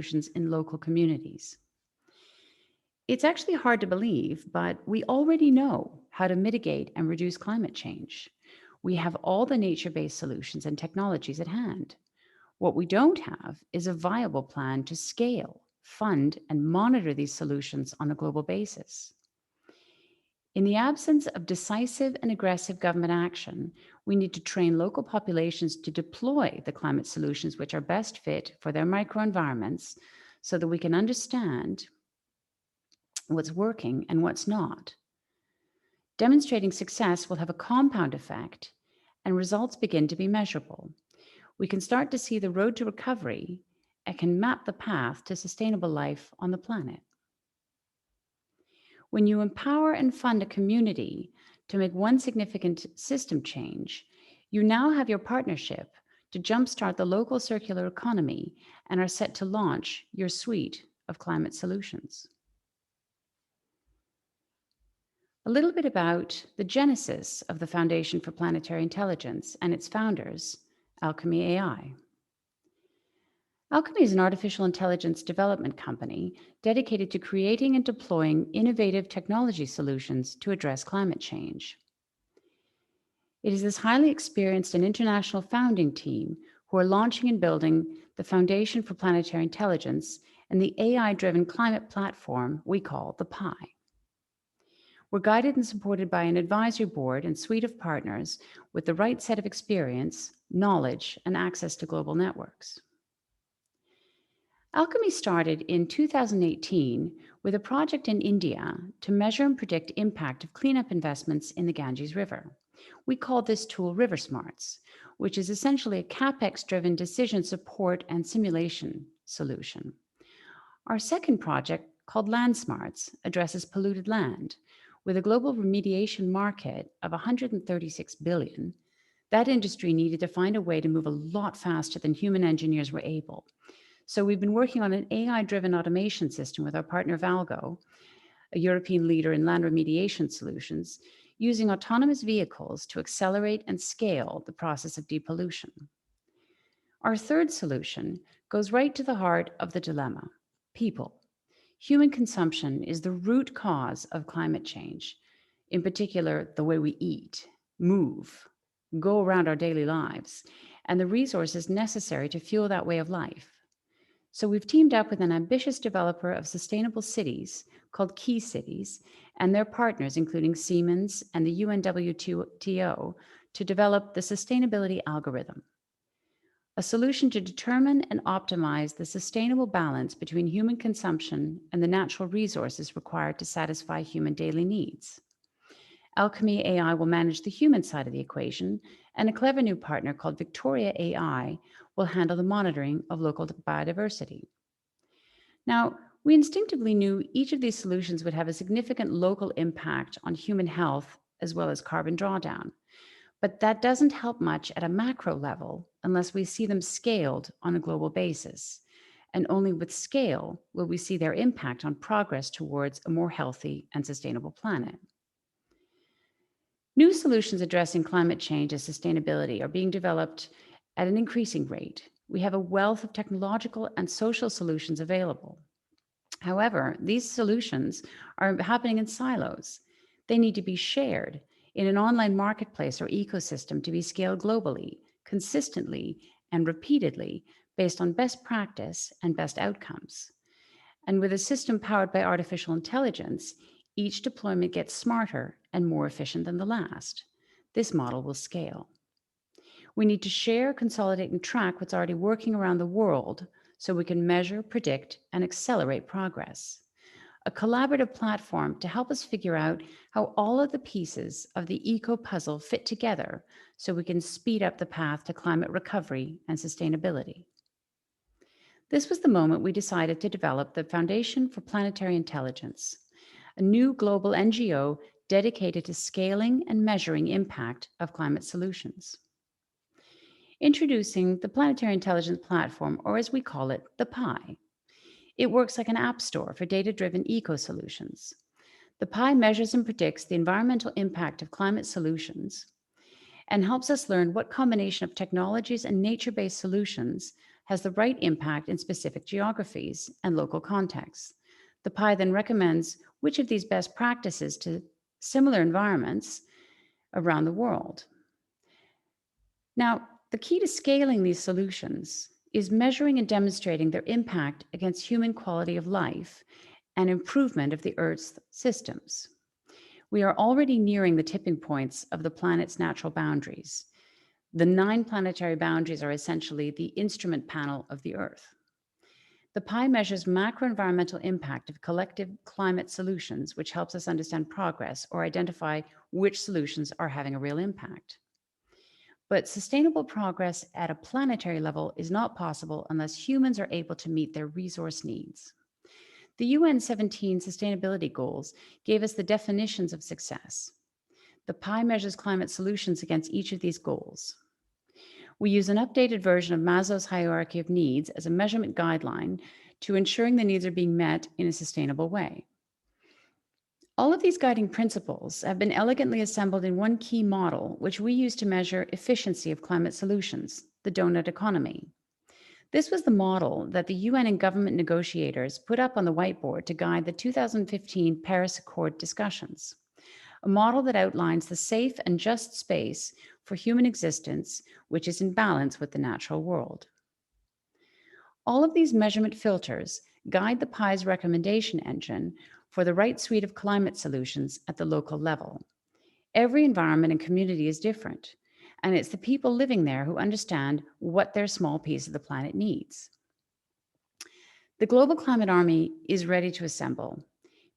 solutions in local communities. It's actually hard to believe, but we already know how to mitigate and reduce climate change. We have all the nature based solutions and technologies at hand. What we don't have is a viable plan to scale, fund, and monitor these solutions on a global basis. In the absence of decisive and aggressive government action, we need to train local populations to deploy the climate solutions which are best fit for their microenvironments so that we can understand what's working and what's not. Demonstrating success will have a compound effect and results begin to be measurable. We can start to see the road to recovery and can map the path to sustainable life on the planet. When you empower and fund a community to make one significant system change, you now have your partnership to jumpstart the local circular economy and are set to launch your suite of climate solutions. A little bit about the genesis of the Foundation for Planetary Intelligence and its founders, Alchemy AI. Alchemy is an artificial intelligence development company dedicated to creating and deploying innovative technology solutions to address climate change. It is this highly experienced and international founding team who are launching and building the Foundation for Planetary Intelligence and the AI-driven climate platform we call the PI. We're guided and supported by an advisory board and suite of partners with the right set of experience, knowledge, and access to global networks. Alchemy started in 2018 with a project in India to measure and predict impact of cleanup investments in the Ganges River. We call this tool River Smarts, which is essentially a CapEx-driven decision support and simulation solution. Our second project, called Land Smarts, addresses polluted land. With a global remediation market of 136 billion, that industry needed to find a way to move a lot faster than human engineers were able. So we've been working on an AI-driven automation system with our partner Valgo, a European leader in land remediation solutions, using autonomous vehicles to accelerate and scale the process of depollution. Our third solution goes right to the heart of the dilemma: people. Human consumption is the root cause of climate change, in particular, the way we eat, move, go around our daily lives, and the resources necessary to fuel that way of life. So we've teamed up with an ambitious developer of sustainable cities called Key Cities and their partners, including Siemens and the UNWTO, to develop the sustainability algorithm, a solution to determine and optimize the sustainable balance between human consumption and the natural resources required to satisfy human daily needs. Alchemy AI will manage the human side of the equation, and a clever new partner called Victoria AI will handle the monitoring of local biodiversity. Now, we instinctively knew each of these solutions would have a significant local impact on human health as well as carbon drawdown. But that doesn't help much at a macro level unless we see them scaled on a global basis. And only with scale will we see their impact on progress towards a more healthy and sustainable planet. New solutions addressing climate change and sustainability are being developed at an increasing rate. We have a wealth of technological and social solutions available. However, these solutions are happening in silos. They need to be shared in an online marketplace or ecosystem to be scaled globally, consistently, and repeatedly based on best practice and best outcomes. And with a system powered by artificial intelligence, each deployment gets smarter and more efficient than the last. This model will scale. We need to share, consolidate, and track what's already working around the world so we can measure, predict, and accelerate progress. A collaborative platform to help us figure out how all of the pieces of the eco puzzle fit together so we can speed up the path to climate recovery and sustainability. This was the moment we decided to develop the Foundation for Planetary Intelligence, a new global NGO dedicated to scaling and measuring impact of climate solutions. Introducing the Planetary Intelligence Platform, or as we call it, the PI. It works like an app store for data-driven eco-solutions. The PI measures and predicts the environmental impact of climate solutions and helps us learn what combination of technologies and nature-based solutions has the right impact in specific geographies and local contexts. The PI then recommends which of these best practices to similar environments around the world. Now, the key to scaling these solutions is measuring and demonstrating their impact against human quality of life and improvement of the Earth's systems. We are already nearing the tipping points of the planet's natural boundaries. The 9 planetary boundaries are essentially the instrument panel of the Earth. The PI measures macro-environmental impact of collective climate solutions, which helps us understand progress or identify which solutions are having a real impact. But sustainable progress at a planetary level is not possible unless humans are able to meet their resource needs. The UN 17 sustainability goals gave us the definitions of success. The PI measures climate solutions against each of these goals. We use an updated version of Maslow's hierarchy of needs as a measurement guideline to ensuring the needs are being met in a sustainable way. All of these guiding principles have been elegantly assembled in one key model, which we use to measure efficiency of climate solutions, the donut economy. This was the model that the UN and government negotiators put up on the whiteboard to guide the 2015 Paris Accord discussions, a model that outlines the safe and just space for human existence, which is in balance with the natural world. All of these measurement filters guide the PI's recommendation engine for the right suite of climate solutions at the local level. Every environment and community is different, and it's the people living there who understand what their small piece of the planet needs. The Global Climate Army is ready to assemble.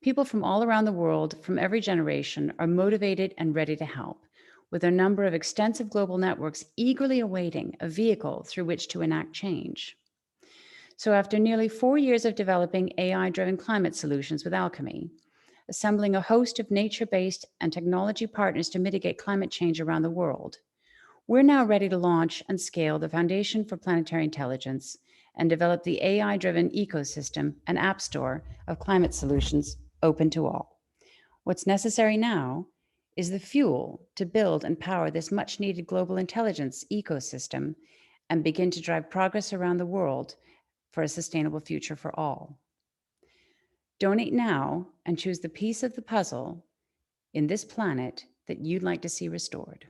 People from all around the world, from every generation, are motivated and ready to help, with a number of extensive global networks eagerly awaiting a vehicle through which to enact change. So after nearly 4 years of developing AI-driven climate solutions with Alchemy, assembling a host of nature-based and technology partners to mitigate climate change around the world, we're now ready to launch and scale the Foundation for Planetary Intelligence and develop the AI-driven ecosystem and app store of climate solutions open to all. What's necessary now is the fuel to build and power this much-needed global intelligence ecosystem and begin to drive progress around the world for a sustainable future for all. Donate now and choose the piece of the puzzle in this planet that you'd like to see restored.